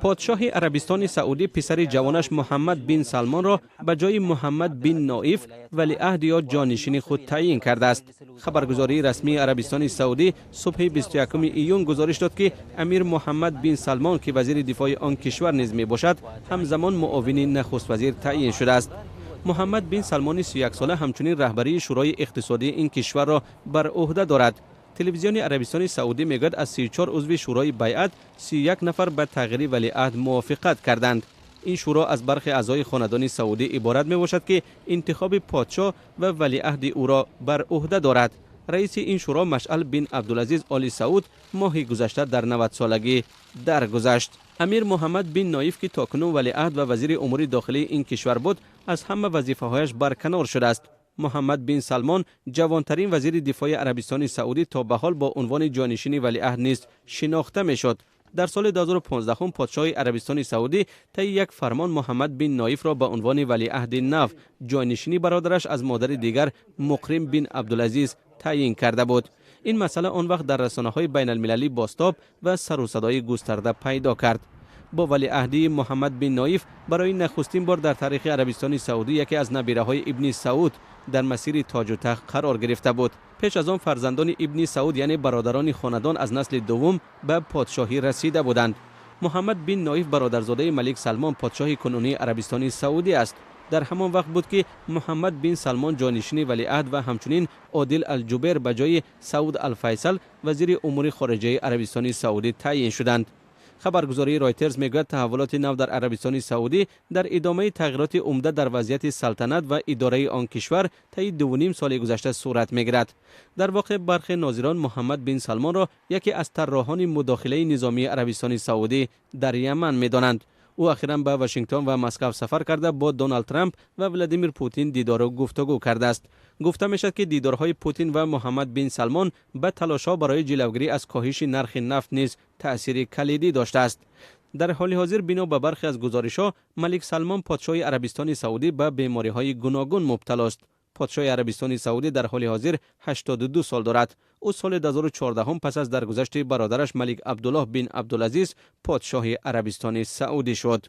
پادشاه عربستان سعودی پسر جوانش محمد بن سلمان را به جای محمد بن نایف ولیعهد یا جانشین خود تعیین کرده است. خبرگزاری رسمی عربستان سعودی صبح 21 ایون گزارش داد که امیر محمد بن سلمان که وزیر دفاع آن کشور نیز می باشد، همزمان معاون نخست وزیر تعیین شده است. محمد بن سلمان 31 ساله همچنین رهبری شورای اقتصادی این کشور را بر عهده دارد. تلویزیون عربستان سعودی میگوید از 34 عضو شورای بیعت 31 نفر به تغییر ولیعهد موافقت کردند. این شورا از برخی اعضای خاندان سعودی عبارت می باشد که انتخاب پادشاه و ولیعهد او را بر عهده دارد. رئیس این شورا مشعل بن عبدالعزیز آل سعود ماه گذشته در 90 سالگی درگذشت. امیر محمد بن نایف که تاکنون ولیعهد و وزیر امور داخلی این کشور بود، از همه وظیفه‌هایش برکنار شده است. محمد بن سلمان جوانترین وزیر دفاع عربستان سعودی تا به حال با عنوان جانشین ولیعهد نیز شناخته میشد. در سال 2015 پادشاه عربستان سعودی طی یک فرمان محمد بن نایف را به عنوان ولیعهد نو جانشینی برادرش از مادر دیگر مکرم بن عبدالعزیز تعیین کرده بود. این مسئله آن وقت در رسانه‌های بین المللی بازتاب و سر و صدای گسترده پیدا کرد. با ولیعهدی محمد بن نایف برای نخستین بار در تاریخ عربستان سعودی یکی از نبیره‌های ابن سعود در مسیر تاج و تخت قرار گرفته بود. پیش از آن فرزندان ابن سعود یعنی برادران خاندان از نسل دوم به پادشاهی رسیده بودند. محمد بن نایف برادرزاده ملک سلمان پادشاه کنونی عربستان سعودی است. در همان وقت بود که محمد بن سلمان جانشین ولیعهد و همچنین عادل الجبیر به جای سعود الفیصل وزیر امور خارجه عربستان سعودی تعیین شدند. خبرگزاری رایترز میگوید تحولات نو در عربستان سعودی در ادامه تغییرات عمده در وضعیت سلطنت و اداره آن کشور طی 2.5 سال گذشته صورت میگیرد. در واقع برخی ناظران محمد بن سلمان را یکی از طراحان مداخله نظامی عربستان سعودی در یمن میدانند. او اخیراً به واشنگتن و مسکو سفر کرده با دونالد ترامپ و ولادیمیر پوتین دیدار و گفتگو کرده است. گفته میشد که دیدارهای پوتین و محمد بن سلمان به تلاش‌ها برای جلوگیری از کاهش نرخ نفت نیز تأثیر کلیدی داشته است. در حال حاضر بنا به برخی از گزارش‌ها ملک سلمان پادشاه عربستان سعودی به بیماری‌های گوناگون مبتلا است. پادشاه عربستان سعودی در حال حاضر 82 سال دارد. او سال 2014 پس از درگذشت برادرش ملک عبدالله بن عبدالعزیز پادشاه عربستان سعودی شد.